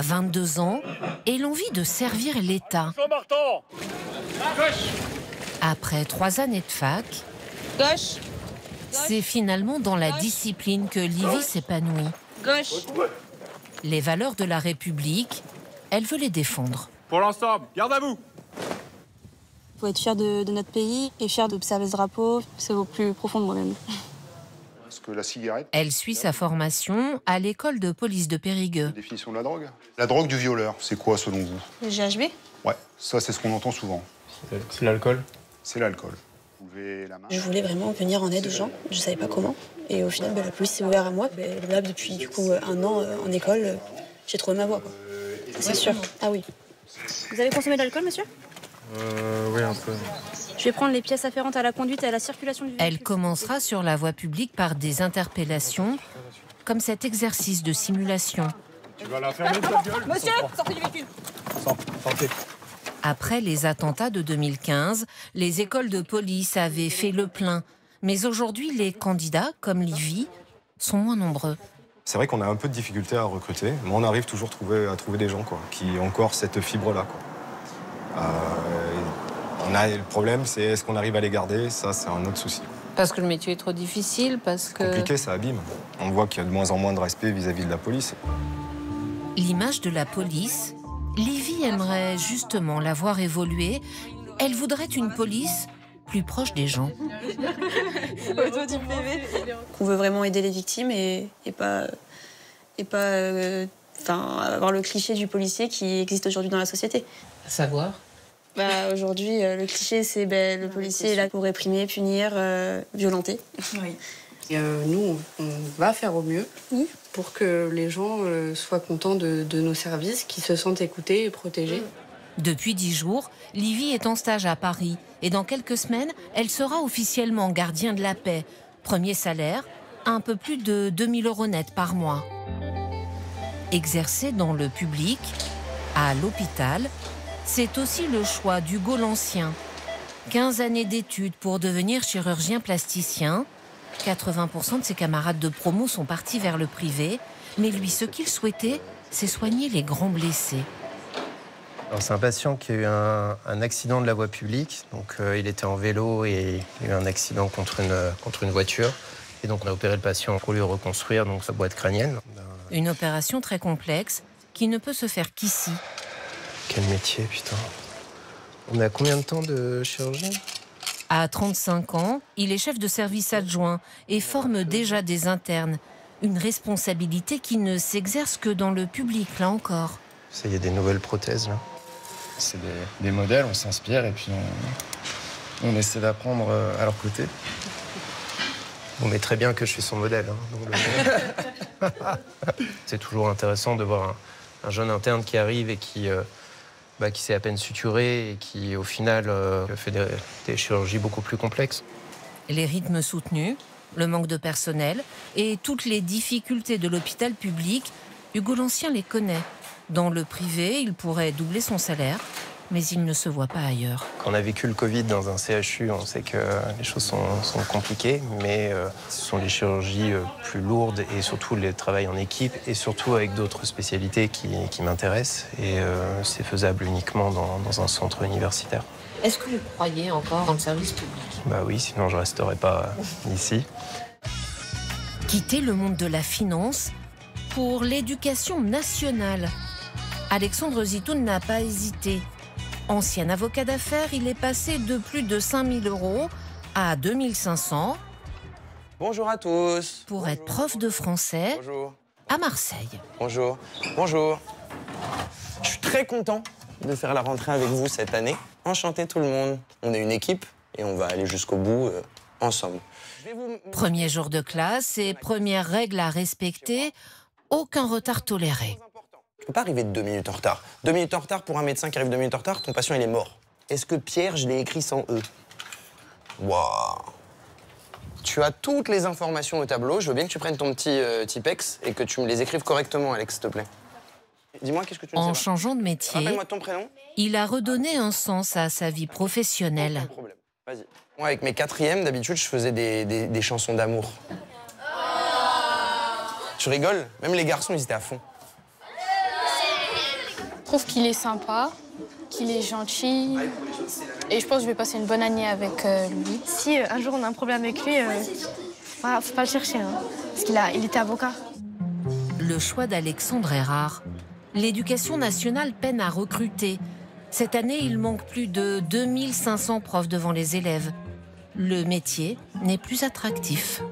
22 ans et l'envie de servir l'État. Après 3 années de fac, c'est finalement dans la discipline que Livy s'épanouit. Les valeurs de la République, elle veut les défendre. Pour l'ensemble, garde à vous. Il faut être fier de notre pays et fier d'observer ce drapeau. C'est au plus profond de moi-même. La cigarette. Elle suit sa formation à l'école de police de Périgueux. Définition de la drogue. La drogue du violeur, c'est quoi selon vous? Le GHB? Ouais, ça c'est ce qu'on entend souvent. C'est l'alcool. C'est l'alcool. La main. Je voulais vraiment venir en aide aux gens, je savais pas comment. Et au final, la police s'est ouverte à moi. Là, depuis du coup 1 an en école, j'ai trouvé ma voie. C'est sûr. Ah oui. Vous avez consommé de l'alcool, monsieur? Oui, un peu. Je vais prendre les pièces afférentes à la conduite et à la circulation du véhicule. Elle commencera sur la voie publique par des interpellations, comme cet exercice de simulation. Tu vas la fermer ta gueule. Monsieur, sortez du véhicule. Sortez. Après les attentats de 2015, les écoles de police avaient fait le plein. Mais aujourd'hui, les candidats, comme Livy, sont moins nombreux. C'est vrai qu'on a un peu de difficulté à recruter, mais on arrive toujours à trouver des gens qui ont encore cette fibre-là. Le problème, c'est est-ce qu'on arrive à les garder? Ça, c'est un autre souci. Parce que le métier est trop difficile, parce que... Compliqué, ça abîme. On voit qu'il y a de moins en moins de respect vis-à-vis de la police. L'image de la police, Livy aimerait justement la voir évoluer. Elle voudrait une police plus proche des gens. On veut vraiment aider les victimes et pas avoir le cliché du policier qui existe aujourd'hui dans la société. À savoir? Aujourd'hui, le cliché, c'est le policier est là pour réprimer, punir, violenter. Oui. Et nous, on va faire au mieux pour que les gens soient contents de nos services, qu'ils se sentent écoutés et protégés. Depuis 10 jours, Livy est en stage à Paris et dans quelques semaines, elle sera officiellement gardien de la paix. Premier salaire, un peu plus de 2 000 € net par mois. Exercer dans le public, à l'hôpital, c'est aussi le choix d'Hugo l'Ancien. 15 années d'études pour devenir chirurgien plasticien. 80% de ses camarades de promo sont partis vers le privé. Mais lui, ce qu'il souhaitait, c'est soigner les grands blessés. C'est un patient qui a eu un accident de la voie publique. Donc, il était en vélo et il a eu un accident contre une voiture. Et donc, on a opéré le patient pour lui reconstruire donc, sa boîte crânienne. Une opération très complexe qui ne peut se faire qu'ici. Quel métier, putain. On est à combien de temps de chirurgie? À 35 ans, il est chef de service adjoint et forme déjà des internes. Une responsabilité qui ne s'exerce que dans le public, là encore. Il y a des nouvelles prothèses, là. C'est des modèles, on s'inspire et puis on essaie d'apprendre à leur côté. Bon, mais très bien que je suis son modèle. Donc, c'est toujours intéressant de voir un jeune interne qui arrive et qui s'est à peine suturé et qui, au final, fait des chirurgies beaucoup plus complexes. Les rythmes soutenus, le manque de personnel et toutes les difficultés de l'hôpital public, Hugo l'Ancien les connaît. Dans le privé, il pourrait doubler son salaire, mais il ne se voit pas ailleurs. Quand on a vécu le Covid dans un CHU, on sait que les choses sont compliquées, mais ce sont les chirurgies plus lourdes et surtout le travail en équipe et surtout avec d'autres spécialités qui m'intéressent. Et c'est faisable uniquement dans un centre universitaire. Est-ce que vous croyez encore dans le service public? Bah oui, sinon je ne resterai pas ici. Quitter le monde de la finance pour l'éducation nationale. Alexandre Zitoun n'a pas hésité. Ancien avocat d'affaires, il est passé de plus de 5 000 € à 2 500 Bonjour à tous. pour être prof de français Bonjour. à Marseille. Bonjour. Bonjour. Je suis très content de faire la rentrée avec vous cette année. Enchanté tout le monde. On est une équipe et on va aller jusqu'au bout ensemble. Premier jour de classe et première règle à respecter, aucun retard toléré. Tu peux pas arriver 2 minutes en retard. 2 minutes en retard pour un médecin qui arrive 2 minutes en retard, ton patient il est mort. Est-ce que Pierre, je l'ai écrit sans E? Waouh. Tu as toutes les informations au tableau. Je veux bien que tu prennes ton petit Tipex et que tu me les écrives correctement, Alex, s'il te plaît. Dis-moi, qu'est-ce que tu ne sais pas? En changeant de métier, Rappelle-moi ton prénom. il a redonné un sens à sa vie professionnelle. Aucun problème. Vas-y. Moi, avec mes 4e, d'habitude, je faisais des chansons d'amour. Tu rigoles? Même les garçons, ils étaient à fond. trouve qu'il est sympa, qu'il est gentil. Et je pense que je vais passer une bonne année avec lui. Si un jour on a un problème avec lui, faut pas le chercher, hein, parce qu'il était avocat. Le choix d'Alexandre est rare. L'éducation nationale peine à recruter. Cette année, il manque plus de 2500 profs devant les élèves. Le métier n'est plus attractif.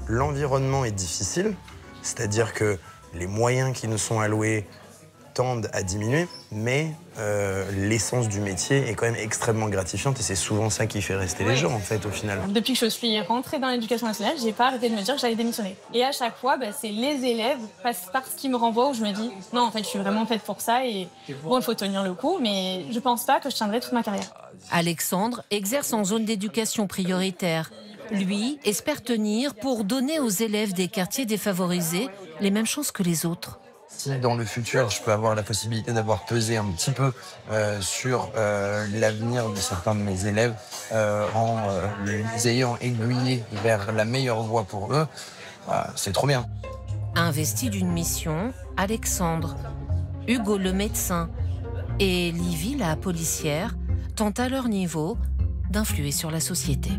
L'environnement est difficile, c'est-à-dire que les moyens qui nous sont alloués tendent à diminuer, mais l'essence du métier est quand même extrêmement gratifiante et c'est souvent ça qui fait rester les gens, en fait, au final. Depuis que je suis rentrée dans l'éducation nationale, j'ai pas arrêté de me dire que j'allais démissionner. Et à chaque fois, c'est les élèves, parce qu'ils me renvoient, où je me dis non, en fait, je suis vraiment faite pour ça et bon, il faut tenir le coup, mais je pense pas que je tiendrai toute ma carrière. Alexandre exerce en zone d'éducation prioritaire. Lui espère tenir pour donner aux élèves des quartiers défavorisés les mêmes chances que les autres. Si dans le futur, je peux avoir la possibilité d'avoir pesé un petit peu sur l'avenir de certains de mes élèves en les ayant aiguillés vers la meilleure voie pour eux, c'est trop bien. Investi d'une mission, Alexandre, Hugo le médecin et Livy la policière tentent à leur niveau d'influer sur la société.